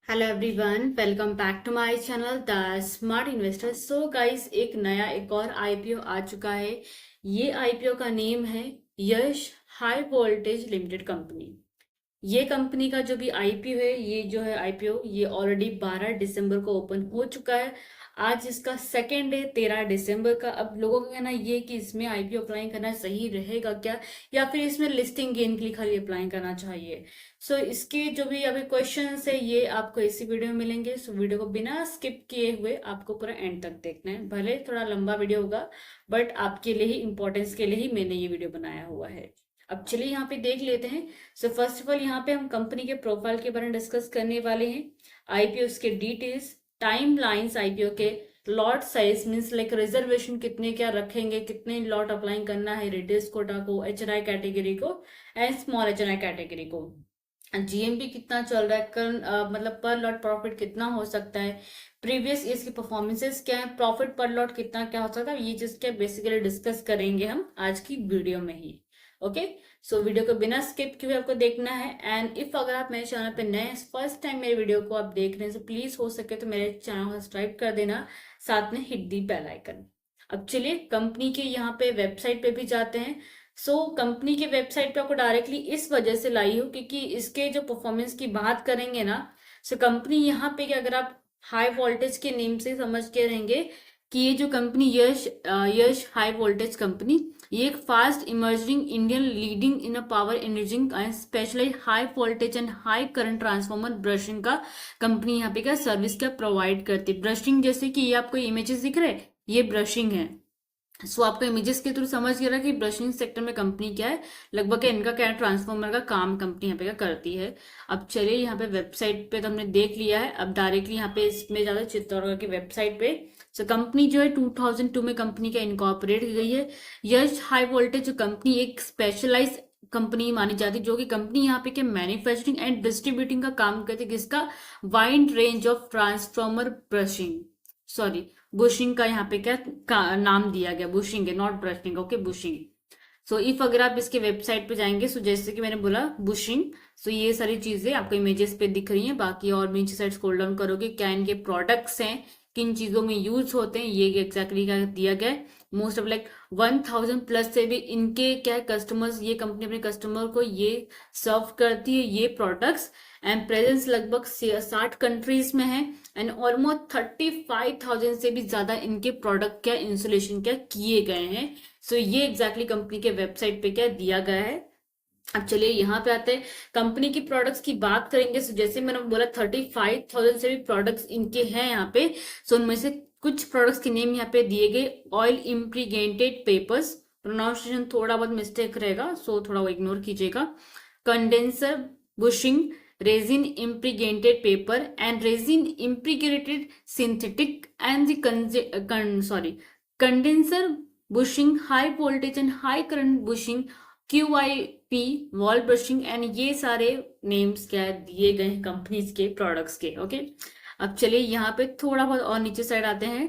Hello everyone, welcome back to my channel the smart investor. So guys, एक और IPO आ चुका है। ये आईपीओ का नेम है यश हाई वोल्टेज लिमिटेड कंपनी। ये कंपनी का जो भी आईपीओ है, ये जो है आईपीओ, ये ऑलरेडी 12 दिसंबर को ओपन हो चुका है। आज इसका सेकेंड डे 13 दिसंबर का। अब लोगों का कहना ये कि इसमें आईपीओ अप्लाई करना सही रहेगा क्या, या फिर इसमें लिस्टिंग गेन के लिए खाली अप्लाई करना चाहिए। सो इसके जो भी अभी क्वेश्चंस है, ये आपको इसी वीडियो में मिलेंगे। सो वीडियो को बिना स्किप किए हुए आपको पूरा एंड तक देखना है। भले थोड़ा लंबा वीडियो होगा, बट आपके लिए ही, इंपॉर्टेंस के लिए ही मैंने ये वीडियो बनाया हुआ है। अब चलिए यहाँ पे देख लेते हैं। सो फर्स्ट ऑफ ऑल, यहाँ पे हम कंपनी के प्रोफाइल के बारे में डिस्कस करने वाले हैं। आईपीओ के डिटेल्स, टाइम लाइन्स, आईपीओ के lot size means like reservation कितने क्या रखेंगे, कितने लॉट अप्लाई करना है रिटेल्स कोटा को, एचएनआई कैटेगरी को एंड स्मॉल एचएनआई कैटेगरी को, जीएमपी कितना चल रहा है, करंट मतलब पर लॉट प्रॉफिट कितना हो सकता है, प्रीवियस ईयर्स की परफॉर्मेंसेस क्या है, प्रॉफिट पर लॉट कितना क्या हो सकता है, ये चीज क्या बेसिकली डिस्कस करेंगे हम आज की वीडियो में ही। ओके, सो वीडियो को बिना स्किप किए आपको देखना है। एंड इफ अगर आप मेरे चैनल पे नए, फर्स्ट टाइम मेरे वीडियो को आप देख रहे हैं, तो प्लीज हो सके तो मेरे चैनल को सब्सक्राइब कर देना, साथ में हिट दी बेल आइकन। अब चलिए कंपनी के यहाँ पे वेबसाइट पे भी जाते हैं। सो कंपनी के वेबसाइट पे आपको डायरेक्टली इस वजह से लाई हूँ क्योंकि इसके जो परफॉर्मेंस की बात करेंगे ना, सो कंपनी यहाँ पे कि अगर आप हाई वोल्टेज के नेम से समझ के रहेंगे कि ये जो company Yash high voltage company, ये एक fast emerging Indian leading in a power energising and specialise high voltage and high current transformer bushing का कंपनी यहाँ पे क्या सर्विस क्या प्रोवाइड करती है। ब्रशिंग जैसे कि ये आपको इमेजेस दिख रहे हैं, ये ब्रशिंग है। सो आपको इमेजेस के थ्रू समझ गया कि ब्रशिंग सेक्टर में कंपनी क्या है, लगभग इनका क्या ट्रांसफॉर्मर का काम कंपनी यहाँ पे क्या करती है। अब चलिए यहाँ पे वेबसाइट पे तो हमने देख लिया है, अब डायरेक्टली यहाँ पे इसमें ज्यादा चित्तौड़गढ़ की वेबसाइट पे। सो कंपनी जो है 2002 में कंपनी का इनकॉर्पोरेट की गई है। यश हाई वोल्टेज जो कंपनी एक स्पेशलाइज कंपनी मानी जाती है, जो कि कंपनी यहाँ पे क्या मैन्युफैक्चरिंग एंड डिस्ट्रीब्यूटिंग का काम करती है, जिसका wide range of transformer brushing, sorry bushing का यहाँ पे क्या नाम दिया गया, बुशिंग है not brushing, okay bushing. So if अगर आप इसके वेबसाइट पे जाएंगे, सो जैसे कि मैंने बोला बुशिंग, सो ये सारी चीजें आपको इमेजेस पे दिख रही हैं। बाकी और भी नीचे साइड स्क्रॉल डाउन करोगे, क्या इनके प्रोडक्ट्स हैं, किन चीजों में यूज होते हैं, ये एग्जैक्टली क्या दिया गया है। मोस्ट ऑफ लाइक 1000 प्लस से भी इनके क्या है कस्टमर्स, ये कंपनी अपने कस्टमर को ये सर्व करती है ये प्रोडक्ट्स। एंड प्रेजेंस लगभग 60 कंट्रीज में है। एंड ऑलमोस्ट 35,000 से भी ज्यादा इनके प्रोडक्ट क्या इंस्टॉलेशन क्या किए गए हैं। सो ये एग्जैक्टली कंपनी के वेबसाइट पे क्या दिया गया है। अब चलिए यहाँ पे आते हैं, कंपनी की प्रोडक्ट्स की बात करेंगे। सो जैसे मैंने बोला 35,000 से भी प्रोडक्ट्स इनके हैं यहाँ पे। सो उनमें से कुछ प्रोडक्ट्स के नेम यहाँ पे दिए गए। ऑयल इम्प्रीगेंटेड पेपर्स, प्रोनाउंसिएशन थोड़ा बहुत मिस्टेक रहेगा, सो थोड़ा वो इग्नोर कीजिएगा। Condenser bushing, resin impregnated paper and resin impregnated synthetic and sorry condenser bushing, high voltage and high current bushing, QIP wall bushing, and ये सारे नेम्स क्या दिए गए हैं कंपनीज के प्रोडक्ट्स के। ओके, अब चलिए यहाँ पे थोड़ा बहुत और नीचे साइड आते हैं,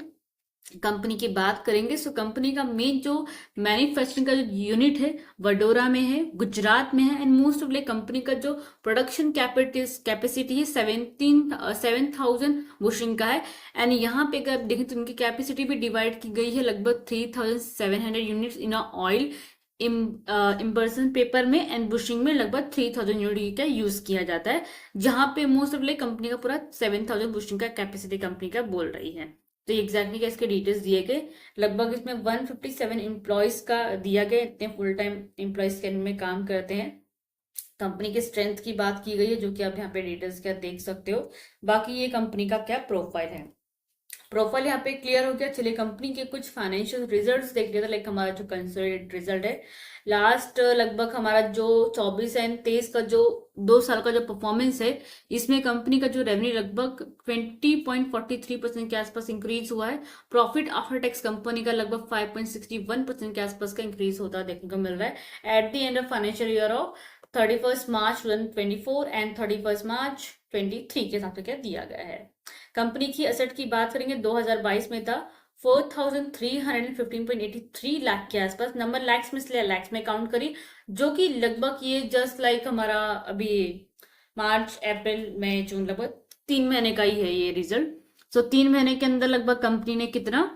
कंपनी की बात करेंगे। सो कंपनी का मेन जो मैन्युफैक्चरिंग का जो यूनिट है वडोदरा में है, गुजरात में है। And most of like company का जो प्रोडक्शन कैपेसिटी है 7,000 बुशिंग का है। एंड यहाँ पे अगर देखें तो उनकी कैपेसिटी भी डिवाइड की गई है, लगभग 3,700 यूनिट्स इन ऑयल इम्बर्सन पेपर में, एंड बुशिंग में लगभग 3,000 यूनिट का यूज किया जाता है, जहां पे मोस्ट ऑफ लाइक कंपनी का पूरा 7,000 बुशिंग का कैपेसिटी कंपनी का बोल रही है। तो एग्जैक्टली क्या इसके डिटेल्स दिए गए, लगभग इसमें 157 एम्प्लॉयज का दिया गया, इतने फुल टाइम एम्प्लॉयज के में काम करते हैं। कंपनी की स्ट्रेंथ की बात की गई है, जो कि आप यहाँ पे डिटेल्स क्या देख सकते हो। बाकी ये कंपनी का क्या प्रोफाइल है, प्रोफाइल यहाँ पे क्लियर हो गया। चलिए कंपनी के कुछ फाइनेंशियल रिजल्ट्स देख लेते हैं। लाइक हमारा जो कंसोलिडेटेड रिजल्ट है, लास्ट लगभग हमारा जो 24 एंड 23 का जो 2 साल का जो परफॉर्मेंस है, इसमें कंपनी का जो रेवेन्यू लगभग 20.43% के आसपास इंक्रीज हुआ है। प्रॉफिट आफ्टर टैक्स कंपनी का लगभग 5.61% के आसपास का इंक्रीज होता देखने को मिल रहा है at the end of financial year of 31 March 2024 and 31 मार्च 23 के हिसाब से क्या दिया गया है। कंपनी की एसेट की बात करेंगे, 2022 में था 4,315.83 लाख के आसपास। नंबर लैक्स में इसलिए लैक्स में काउंट करी, जो कि लगभग ये जस्ट लाइक हमारा अभी मार्च अप्रैल मई जून लगभग 3 महीने का ही है ये रिजल्ट। सो 3 महीने के अंदर लगभग कंपनी ने कितना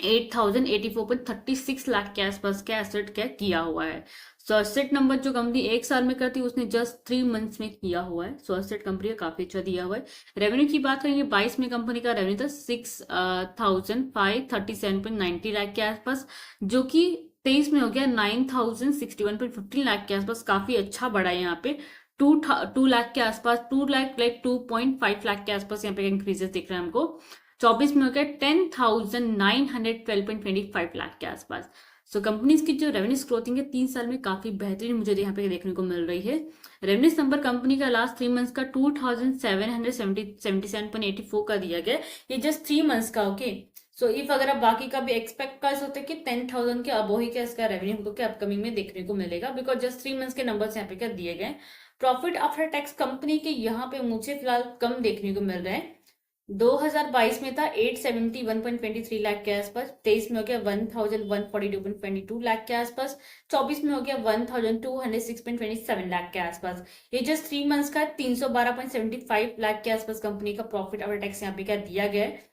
8084.36 लाख के आसपास का एसेट क्या किया हुआ है। सो एसेट नंबर जो कंपनी एक साल में करती है उसने जस्ट 3 मंथ्स में किया हुआ है। सो एसेट कंपनी का काफी अच्छा दिया हुआ है। रेवेन्यू की बात करेंगे, 22 में कंपनी का रेवेन्यू था 6,537.90 लाख के आसपास, जो कि 23 में हो गया 9,061.15 लाख के आसपास। काफी अच्छा बढ़ा है यहाँ पे। टू लाख के आसपास, 2,02.5 लाख के आसपास यहाँ पे इंक्रीजेस दिख रहा है हमको। 24 में हो गया 10,912.25 लाख के आसपास। सो कंपनीज की जो रेवेन्यू ग्रोथिंग है 3 साल में काफी बेहतरीन मुझे यहाँ पे देखने को मिल रही है। रेवेन्यू नंबर कंपनी का लास्ट 3 मंथ्स का 2,777.84 का दिया गया, ये जस्ट 3 मंथ्स का। ओके, सो इफ अगर आप बाकी का भी एक्सपेक्ट कर सकते हैं कि 10,000 के अब ही क्या इसका रेवेन्यू हमको क्या अपकमिंग में देखने को मिलेगा, बिकॉज जस्ट 3 मंथ्स के नंबर्स यहाँ पे क्या दिए गए। प्रॉफिट आफ्टर टैक्स कंपनी के यहाँ पे मुझे फिलहाल कम देखने को मिल रहे हैं। 2022 में था 871.23 लाख के आसपास, 23 में हो गया 1,142.22 लाख के आसपास, 24 में हो गया 1,206.27 लाख के आसपास। ये जस्ट 3 मंथ्स का 312.75 लाख के आसपास कंपनी का प्रॉफिट आफ्टर टैक्स यहाँ पे क्या दिया गया है।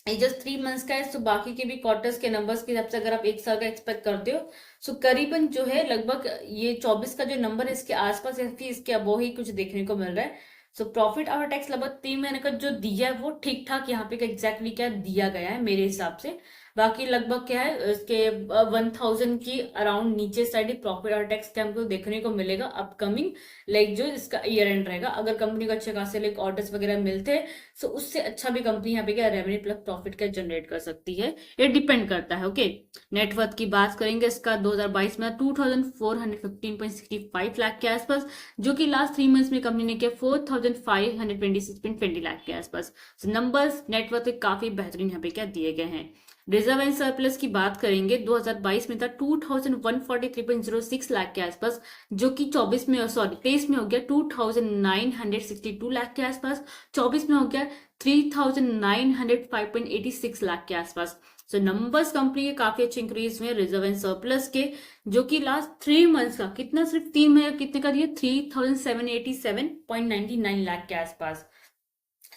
ये जस्ट 3 मंथ्स का है। सो बाकी के भी क्वार्टर्स के नंबर्स के हिसाब से अगर आप एक साल का एक्सपेक्ट करते हो, सो करीबन जो है लगभग ये 24 का जो नंबर है इसके आसपास या फिर इसके अबो ही कुछ देखने को मिल रहा है। सो प्रॉफिट आफ्टर टैक्स लगभग 3 महीने का जो दिया है वो ठीक ठाक यहाँ पे एग्जैक्टली क्या दिया गया है मेरे हिसाब से। बाकी लगभग क्या है इसके 1,000 की अराउंड नीचे साइड ही प्रॉफिट आफ्टर टैक्स क्या हमको देखने को मिलेगा अपकमिंग, लाइक जो इसका ईयर एंड रहेगा। अगर कंपनी को अच्छे खासे लाइक ऑर्डर्स वगैरह मिलते हैं, सो उससे अच्छा भी कंपनी यहाँ पे क्या रेवेन्यू प्लस प्रॉफिट क्या जनरेट कर सकती है, ये डिपेंड करता है। ओके, नेटवर्थ की बात करेंगे, इसका 2022 में 2,415.65 लाख के आसपास, जो कि लास्ट 3 मंथ्स में कंपनी ने किया 4,526.20 लाख के आसपास। नंबर्स नेटवर्थ काफी बेहतरीन यहाँ पे क्या दिए गए हैं। रिजर्व एंड सरप्लस की बात करेंगे, 2022 में था 2,143.06 लाख के आसपास, जो कि 24 में 23 में हो गया 2,962 लाख के आसपास, 24 में हो गया 3,905.86 लाख के आसपास। सो नंबर्स कंपनी के काफी अच्छे इंक्रीज हुए रिजर्व एंड सरप्लस के, जो कि लास्ट 3 मंथ्स का कितना, सिर्फ 3 महीने कितने का दिया 3,787.99 लाख के आसपास।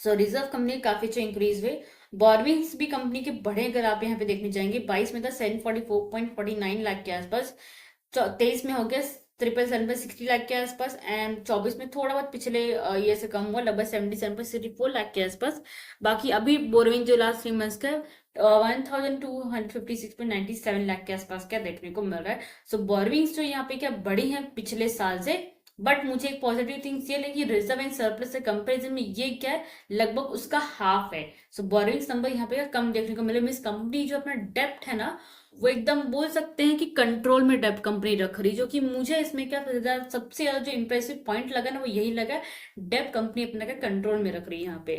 सो रिजर्व कंपनी काफी अच्छे इंक्रीज हुए। बोरविंग्स भी कंपनी के बढ़े, अगर आप यहाँ पे देखने जाएंगे 22 में था 744.49 लाख के आसपास, 23 में हो गया 777.60 लाख के आसपास, एंड 24 में थोड़ा बहुत पिछले ईयर से कम हुआ लगभग 77.64 लाख के आसपास। बाकी अभी बोरविंग जो लास्ट 3 मंथ्स का 1,256.97 लाख के आसपास क्या देखने को मिल रहा है। सो बोरविंग्स जो यहाँ पे क्या बढ़ी है पिछले साल से, बट मुझे एक पॉजिटिव थिंग्स ये लगी, रिजर्व एंड सरप्लस से कंपैरिजन में ये क्या है लगभग उसका हाफ है। सो बोरिंग्स नंबर यहाँ पे कम देखने को मिले। मीन्स कंपनी जो अपना डेप्ट है ना वो एकदम बोल सकते हैं कि कंट्रोल में डेप्ट कंपनी रख रही, जो कि मुझे इसमें क्या सबसे ज्यादा जो इंप्रेसिव पॉइंट लगा ना वो यही लगा, डेप्ट कंपनी अपना क्या कंट्रोल में रख रही है यहाँ पे।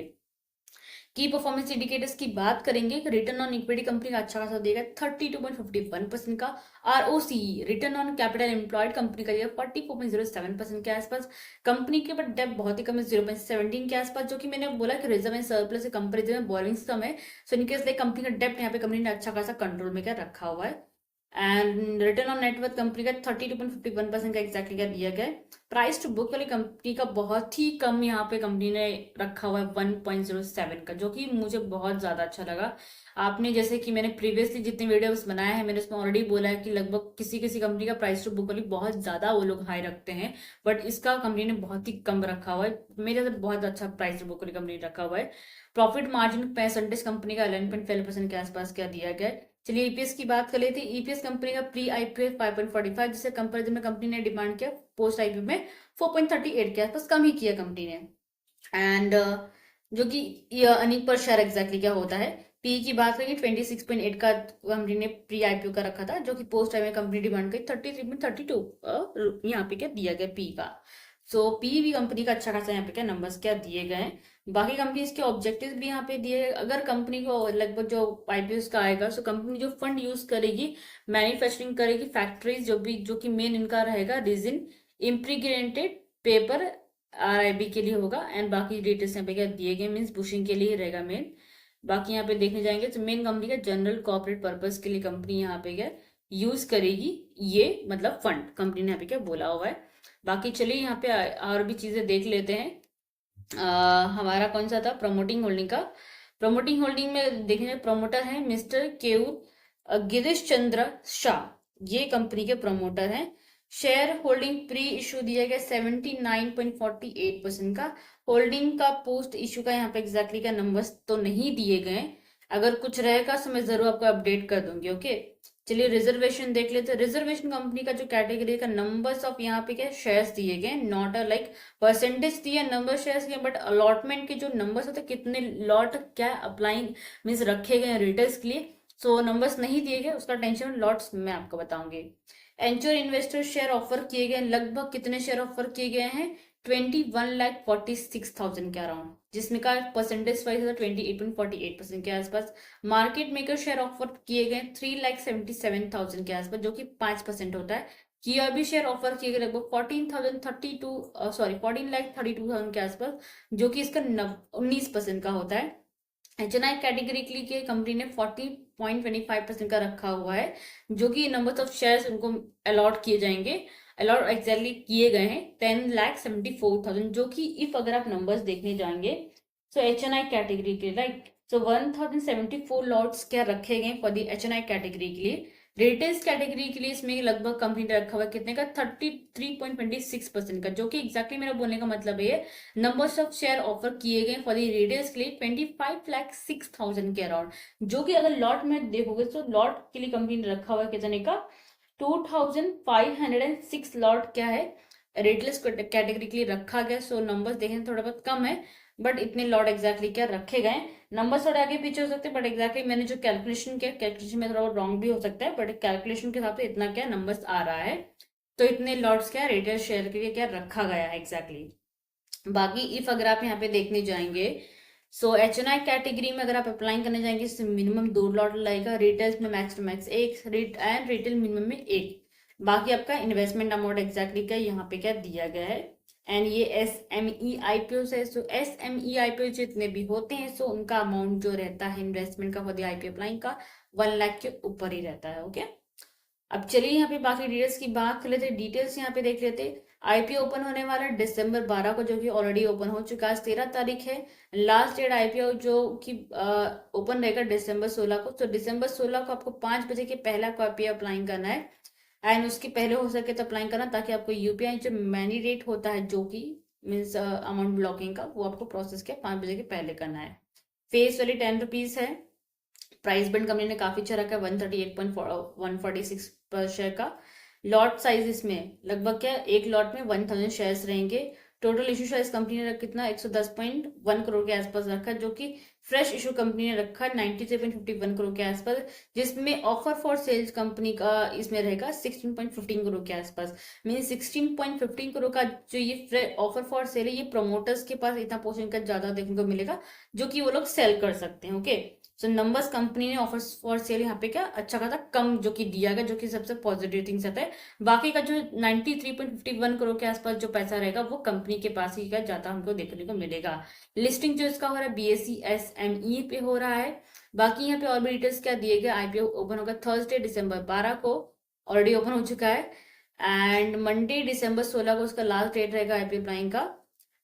की परफॉर्मेंस इंडिकेटर्स की बात करेंगे, रिटर्न ऑन इक्विटी कंपनी का अच्छा खासा देगा 32.51% का। ROC return on capital employed company का देगा 44.07% के आसपास। कंपनी के ऊपर डेब्ट बहुत ही कम है 0.17 के आसपास, जो कि मैंने बोला कि रिजर्व एंड सरप्लस से कंपेरिजन में बोरिंग्स कम है। सो इनकेस लाइक कंपनी का डेब्ट यहाँ पे कंपनी ने अच्छा खासा कंट्रोल में क्या रखा हुआ है। And return on net worth company का 32.51% का एग्जैक्टली क्या दिया गया है। प्राइस टू बुक वाली कंपनी का बहुत ही कम यहाँ पे कंपनी ने रखा हुआ है 1.07 का, जो कि मुझे बहुत ज्यादा अच्छा लगा। आपने जैसे कि मैंने प्रीवियसली जितने वीडियोस बनाए हैं मैंने उसमें ऑलरेडी बोला है कि लगभग किसी किसी कंपनी का प्राइस टू बुक वाली बहुत ज्यादा वो लोग हाई रखते हैं, बट इसका कंपनी ने बहुत ही कम रखा हुआ है। मेरे से बहुत अच्छा प्राइस टू बुक वाली कंपनी रखा हुआ है। प्रॉफिट मार्जिन परसेंटेज कंपनी का 11.12% के आसपास क्या दिया गया है। चलिए ईपीएस की बात कर लेते हैं। ईपीएस कंपनी का प्री आईपीओ 5.45, जिससे कंपेरिजन में कंपनी ने डिमांड किया पोस्ट आईपीओ में 4.38 के आसपास कम ही किया कंपनी ने। एंड जो कि अर्निंग पर शेयर एग्जैक्टली क्या होता है। पी की बात करेंगे 26.8 का कंपनी ने प्री आईपीओ का रखा था, जो कि पोस्ट आईपीओ में कंपनी डिमांड करी 33.32 यहाँ पे क्या दिया गया पी का। सो पी भी कंपनी का अच्छा खासा यहाँ पे क्या नंबर्स क्या दिए गए हैं। बाकी कंपनीज के ऑब्जेक्टिव्स भी यहाँ पे दिए। अगर कंपनी को लगभग जो आईपीओ का आएगा, सो कंपनी जो फंड यूज करेगी मैन्युफैक्चरिंग करेगी फैक्ट्रीज जो कि मेन इनका रहेगा रिजिन इम्प्रीग्रेटेड पेपर आरआईबी के लिए होगा। एंड बाकी डिटेल्स यहाँ पे क्या दिए गए, मीन्स बुशिंग के लिए रहेगा मेन। बाकी यहाँ पे देखने जाएंगे तो मेन कंपनी का जनरल कॉर्पोरेट पर्पस के लिए कंपनी यहाँ पे क्या यूज करेगी, ये मतलब फंड कंपनी ने यहाँ पे क्या बोला हुआ है। बाकी चलिए यहाँ पे और भी चीजें देख लेते हैं। हमारा कौन सा था, प्रमोटिंग होल्डिंग का। प्रमोटिंग होल्डिंग में देखेंगे प्रमोटर है मिस्टर केयूर गिरीश चंद्र शाह, ये कंपनी के प्रमोटर हैं। शेयर होल्डिंग प्री इशू दिया गया 79.48% का। होल्डिंग का पोस्ट इशू का यहाँ पे एग्जैक्टली का नंबर्स तो नहीं दिए गए, अगर कुछ रहेगा तो मैं जरूर आपको अपडेट कर दूंगी। ओके, चलिए रिजर्वेशन देख लेते हैं। रिजर्वेशन कंपनी का जो कैटेगरी का नंबर्स ऑफ यहाँ पे क्या शेयर्स दिए गए, नॉट अ लाइक परसेंटेज दिया, नंबर शेयर्स दिए, बट अलॉटमेंट के जो नंबर्स होते हैं कितने लॉट क्या अप्लाइंग मीन्स रखे गए रिटेल्स के लिए, सो नंबर्स नहीं दिए गए, उसका टेंशन लॉट्स मैं आपको बताऊंगी। एंचर इन्वेस्टर शेयर ऑफर किए गए, लगभग कितने शेयर ऑफर किए गए हैं, 21,46,000 के अराउंड, जिसमें का परसेंटेज वाइज था 28.48% के आसपास। मार्केट मेकर शेयर ऑफर किए गए 3,77,000 के आसपास, जो कि 5% होता है। किया भी शेयर ऑफर किए गए लगभग 14,032 के आसपास, जो कि इसका 19% का होता है। एचएनआई कैटेगरी के लिए कंपनी ने 40.25% का रखा हुआ है, जो कि नंबर ऑफ शेयर्स उनको अलॉट किए जाएंगे, अलॉट एग्जैक्टली किए गए हैं 10,74,000, जो कि इफ अगर आप नंबर्स देखने जाएंगे सो एचएनआई कैटेगरी के लाइक सो 1,074 लॉट्स क्या रखे गए फॉर द एचएनआई कैटेगरी के लिए। रिटेल्स कैटेगरी के लिए इसमें लगभग कंपनी ने रखा हुआ है कितने का, 33.26% का, जो कि एग्जैक्टली मेरा बोलने का मतलब है नंबर्स ऑफ शेयर ऑफर किए गए फॉर द रिटेल्स के लिए 25,06,000 के अराउंड, जो कि अगर लॉट में देखोगे तो लॉट के लिए कंपनी ने रखा हुआ है कितने का, 2,506 लॉट क्या है रेटलेस कैटेगरी के लिए रखा गया। सो नंबर्स देखें थोड़ा बहुत कम है, बट इतने लॉट एग्जैक्टली क्या रखे गए। नंबर्स थोड़ा आगे पीछे हो सकते हैं, बट एग्जैक्टली मैंने जो कैलकुलेशन किया, कैलकुलेशन में थोड़ा रॉन्ग भी हो सकता है, बट कैलकुलेशन के हिसाब से इतना क्या नंबर्स आ रहा है। तो इतने लॉट्स क्या रिटेल शेयर के लिए क्या रखा गया है एग्जैक्टली। बाकी इफ अगर आप यहाँ पे देखने जाएंगे सो एचएनआई कैटेगरी में अगर आप अप्लाई करने जाएंगे मिनिमम 2 लॉट लगेगा, रिटेल्स में मैक्स टू मैक्स एक एंड रिटेल मिनिमम में एक। बाकी आपका इन्वेस्टमेंट अमाउंट एग्जैक्टली का यहाँ पे क्या दिया गया है। एंड ये SME IPO है, सो SME IPO जितने भी होते हैं सो उनका अमाउंट जो रहता है इन्वेस्टमेंट का फॉर द IPO अप्लाइंग का 1 लाख के ऊपर ही रहता है। ओके, अब चलिए यहाँ पे बाकी डिटेल्स की बात कर लेते हैं। डिटेल्स यहाँ पे देख लेते हैं। आईपीओ ओपन होने वाला है दिसंबर 12 को, जो कि ऑलरेडी ओपन हो चुका है, 13 तारीख है लास्ट डेट आईपीओ जो कि ओपन रहेगा दिसंबर 16 को। तो दिसंबर 16 को आपको 5 बजे के पहले आपको आईपीओ अप्लाई करना है, एंड उसके पहले हो सके तो अप्लाई करना, ताकि आपको यूपीआई जो मैंडेट होता है जो कि मीन्स अमाउंट ब्लॉकिंग का, वो आपको प्रोसेस के 5 बजे के पहले करना है। फेस वैल्यू 10 रुपीज है। प्राइस बैंड कंपनी ने काफी अच्छा रखा है 138.146 पर शेयर का। लॉट साइज इसमें लगभग क्या एक लॉट में 1,000 शेयर्स रहेंगे। टोटल इशू साइज कंपनी ने कितना 110.1 करोड़ के आसपास रखा, जो कि फ्रेश इशू कंपनी ने रखा 93.51 करोड़ के आसपास, जिसमें ऑफर फॉर सेल्स कंपनी का इसमें रहेगा 16.15 करोड़ के आसपास। मीन 16.15 करोड़ का जो ये ऑफर फॉर सेल है, ये प्रोमोटर्स के पास इतना पोर्शन का ज्यादा देखने को मिलेगा, जो कि वो लोग सेल कर सकते हैं। ओके, सो नंबर्स कंपनी ने ऑफर्स फॉर सेल यहाँ पे क्या अच्छा खासा कम जो कि दिया गया, जो कि सबसे पॉजिटिव थिंग्स आता है। बाकी का जो 93.51 करोड़ के आसपास जो पैसा रहेगा वो कंपनी के पास ही का ज्यादा हमको देखने को मिलेगा। लिस्टिंग जो इसका हो रहा है BSE SME पे हो रहा है। बाकी यहाँ पे और भी डिटेल्स क्या दिए गए, आईपीओ ओपन होगा थर्सडे दिसंबर 12 को, ऑलरेडी ओपन हो चुका है, एंड मंडे दिसंबर 16 को उसका लास्ट डेट रहेगा आईपीओ अप्लाइंग का।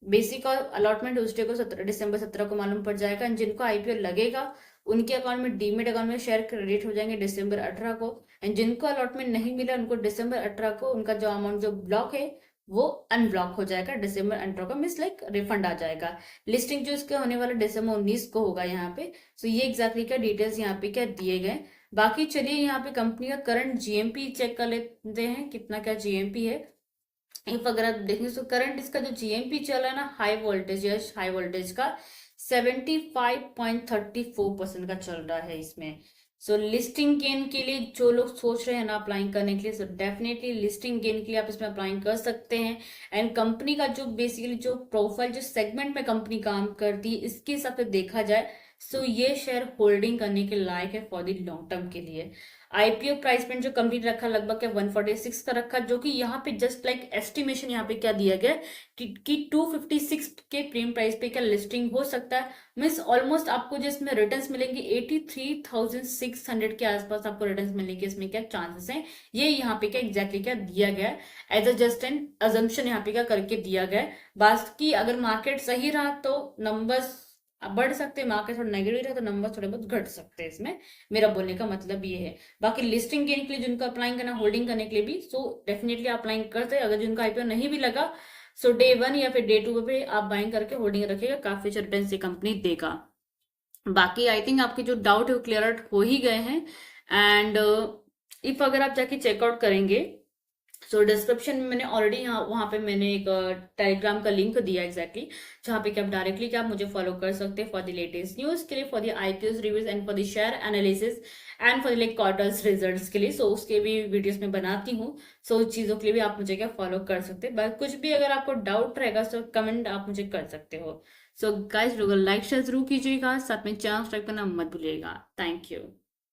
बेसिक और अलॉटमेंट ट्यूसडे को दिसंबर 17 को मालूम पड़ जाएगा। जिनको आईपीओ लगेगा उनके अकाउंट में डीमेट अकाउंट में शेयर क्रेडिट हो जाएंगे दिसंबर 18 को, एंड जिनको अलॉटमेंट नहीं मिला उनको दिसंबर 18 को उनका जो अमाउंट जो ब्लॉक है वो अनब्लॉक हो जाएगा दिसंबर 18 को, मीन्स लाइक रिफंड आ जाएगा। लिस्टिंग जो इसका होने वाला दिसंबर 19 को होगा यहाँ पे। सो ये एग्जैक्टली क्या डिटेल्स यहाँ पे क्या दिए गए। बाकी चलिए यहाँ पे कंपनी का करंट जीएमपी चेक कर लेते हैं कितना क्या जीएमपी है। इफ अगर आप देखें तो करंट इसका जो जीएमपी चल रहा है ना हाई वोल्टेज या हाई वोल्टेज का 75.34% का चल रहा है इसमें। सो लिस्टिंग गेन के लिए जो लोग सोच रहे हैं ना अप्लाई करने के लिए, सो डेफिनेटली लिस्टिंग गेन के लिए आप इसमें अप्लाई कर सकते हैं। एंड कंपनी का जो बेसिकली जो प्रोफाइल जो सेगमेंट में कंपनी काम करती है इसके हिसाब से देखा जाए सो ये शेयर होल्डिंग करने के लायक है फॉर द लॉन्ग टर्म के लिए। आईपीओ प्राइस पॉइंट जो कंप्लीट रखा लगभग क्या 146 का रखा, जो कि यहाँ पे जस्ट लाइक एस्टिमेशन यहाँ पे क्या दिया गया कि 256 के प्रीमियम प्राइस पे क्या लिस्टिंग हो सकता है। मीन्स ऑलमोस्ट आपको जिसमें रिटर्न्स मिलेंगे 83,600 के आसपास आपको रिटर्न्स मिलने के इसमें क्या चांसेस हैं। ये यहाँ पे क्या एग्जैक्टली क्या दिया गया है, as a just an assumption यहाँ पे क्या करके दिया गया है। बाकी अगर मार्केट सही रहा तो नंबर्स बढ़ सकते हैं, मार्केट थोड़ा नेगेटिव रहा तो नंबर थोड़े बहुत घट सकते हैं। इसमें मेरा बोलने का मतलब ये है। बाकी लिस्टिंग के लिए जिनको अप्लाई करना, होल्डिंग करने के लिए भी, सो डेफिनेटली अप्लाई करते हैं। अगर जिनको आईपीओ नहीं भी लगा, सो डे 1 या फिर डे 2 पे आप बाइंग करके होल्डिंग रखिएगा, काफी अच्छा रिटर्न ये कंपनी देगा। बाकी आई थिंक आपके जो डाउट है वो क्लियर आउट हो ही गए हैं। एंड इफ अगर आप जाके चेकआउट करेंगे, सो डिस्क्रिप्शन में मैंने ऑलरेडी यहाँ वहाँ पे मैंने एक टेलीग्राम का लिंक दिया एग्जैक्टली, जहाँ पे कि आप डायरेक्टली क्या मुझे फॉलो कर सकते हैं फॉर द लेटेस्ट न्यूज़ के लिए, for the IPO reviews and for the share analysis and for the like quarters results के लिए। सो उसके भी वीडियोस में बनाती हूँ। सो उस चीज़ों के लिए भी आप मुझे क्या फॉलो कर सकते हैं। बट कुछ भी अगर आपको डाउट रहेगा तो कमेंट आप मुझे कर सकते हो। सो गाइस, लोग लाइक शेयर जरूर कीजिएगा, साथ में चैनल सब्सक्राइब करना मत भूलिएगा। Thank you.